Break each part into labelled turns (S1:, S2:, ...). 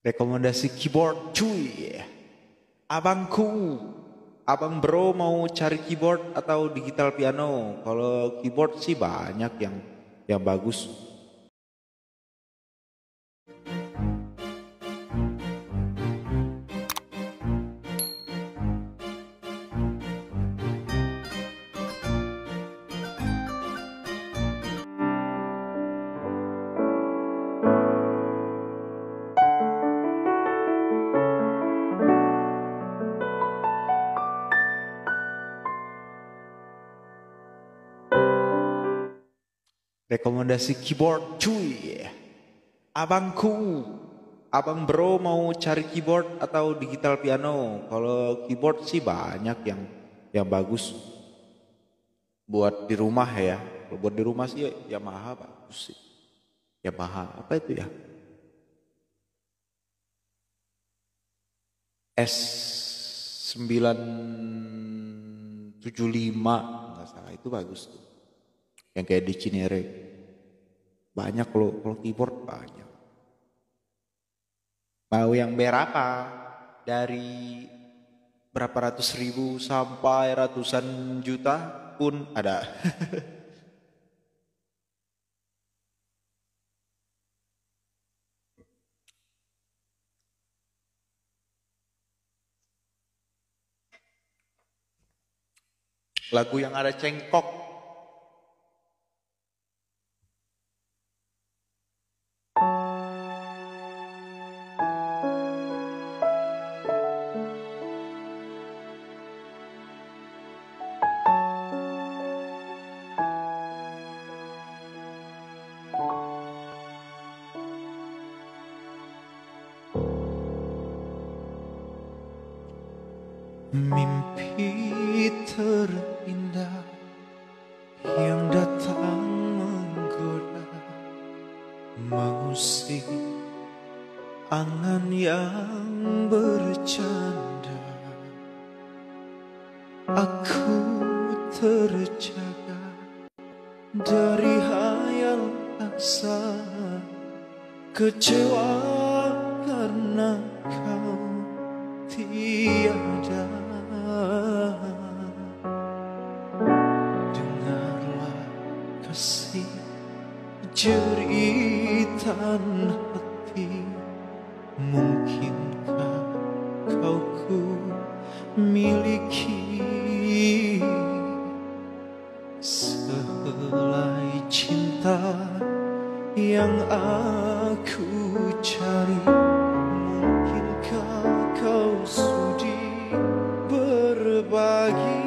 S1: Rekomendasi keyboard cuy. Abangku, abang bro mau cari keyboard atau digital piano? Kalau keyboard sih banyak yang bagus. Rekomendasi keyboard cuy. Abangku, abang bro mau cari keyboard atau digital piano? Kalau keyboard sih banyak yang bagus buat di rumah ya. Kalau buat di rumah sih Yamaha bagus sih. Yamaha apa itu ya? S975 nggak salah, itu bagus tuh. Yang kayak di Cinere. Banyak kalau keyboard banyak. Mau yang berapa? Dari berapa ratus ribu sampai ratusan juta pun ada. Lagu yang ada cengkok.
S2: Mimpi terindah yang datang menggoda, mengusik angan yang bercanda. Aku terjaga dari hayal asa, kecewa karena kau tiada. Dengarlah kasih jeritan hati, mungkinkah kau ku miliki? Sehelai cinta yang aku cari, mungkinkah kau sudi berbagi?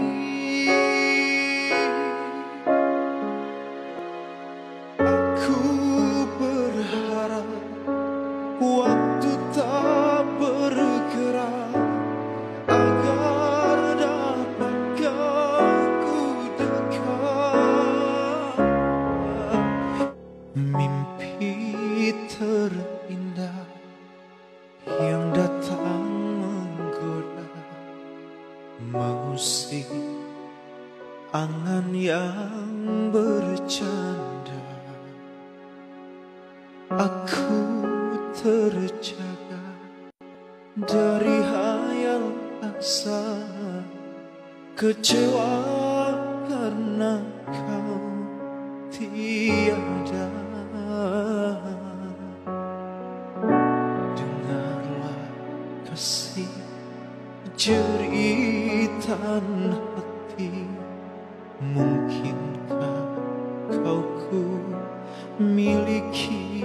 S2: Aku berharap waktu tak bergerak, agar dapatkah ku dekat. Mimpi terindah yang datang menggoda, mengusik angan yang bercanda. Aku terjaga dari hayal asa, kecewa karena kau tiada. Dengarlah kasih jeritan hati, mungkinkah kau ku miliki?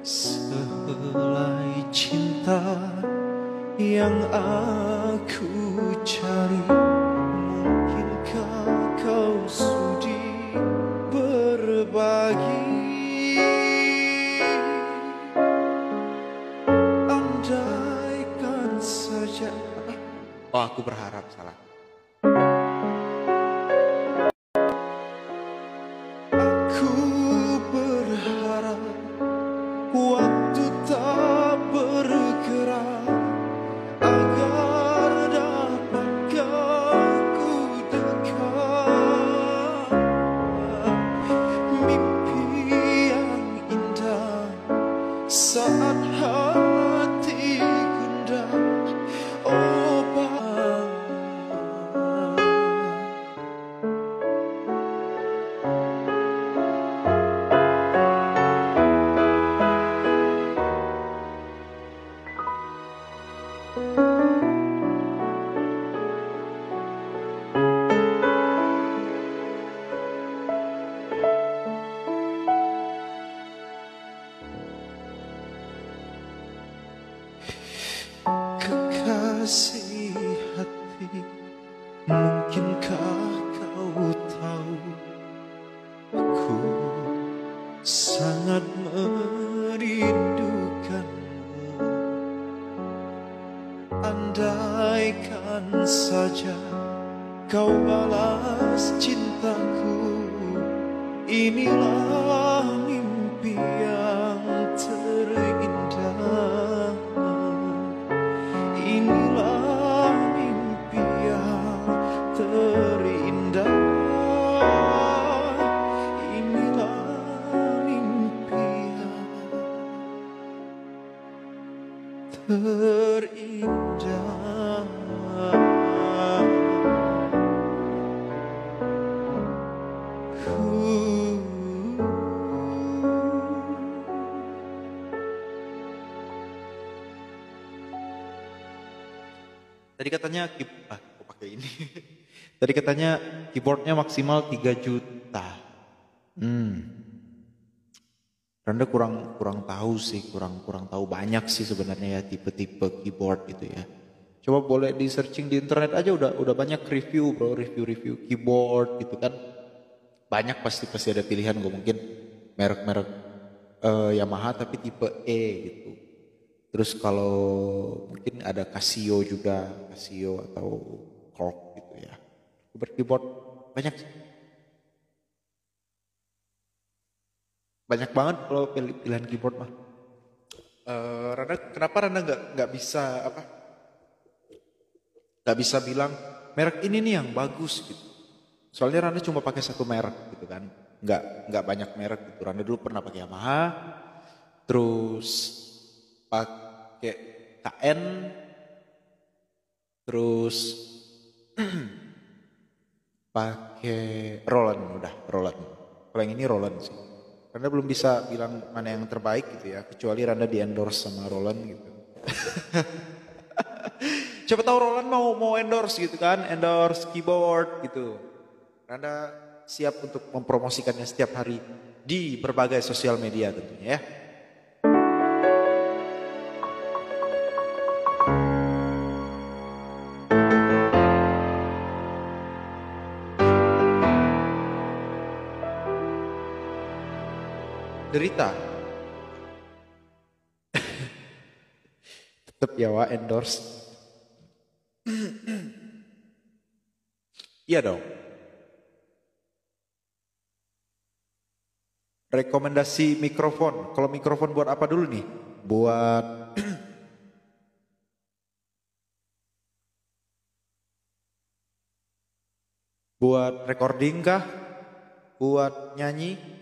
S2: Sehelai cinta yang aku cari, mungkinkah kau sudi berbagi? Andaikan saja.
S1: Oh, aku berharap salah.
S2: Aku berharap waktu tak bergerak, agar dapatkah ku dekat. Mimpi yang indah saat hati gundah. Oh kekasih hati, mungkinkah kau tahu aku sangat merindukanmu. Andaikan saja kau balas cintaku, inilah mimpi yang terindah. Inilah mimpi yang terindah. Inilah mimpi yang terindah.
S1: Tadi katanya aku pakai ini. Tadi katanya keyboardnya maksimal 3 juta. Randa kurang tahu sih, kurang tahu banyak sih sebenarnya ya tipe-tipe keyboard gitu ya. Coba boleh di searching di internet aja, udah banyak review bro, review keyboard gitu kan. Banyak pasti ada pilihan gue, mungkin merek-merek Yamaha tapi tipe E gitu. Terus kalau mungkin ada Casio juga, Casio atau Korg gitu ya. Keyboard banyak, banyak banget kalau pilihan keyboard mah. Kenapa Randa nggak bisa nggak bisa bilang merek ini nih yang bagus gitu. Soalnya Randa cuma pakai satu merek gitu kan, nggak banyak merek gitu. Randa dulu pernah pakai Yamaha, terus pakai KN, terus pakai Roland, udah Roland. Kalau yang ini Roland sih. Randa belum bisa bilang mana yang terbaik gitu ya, kecuali Randa di endorse sama Roland gitu. Coba tahu Roland mau endorse gitu kan, endorse keyboard gitu. Randa siap untuk mempromosikannya setiap hari di berbagai sosial media tentunya ya. Derita. Tetap ya Wak endorse. Iya dong. Rekomendasi mikrofon. Kalau mikrofon buat apa dulu nih? Buat buat recording kah? Buat nyanyi?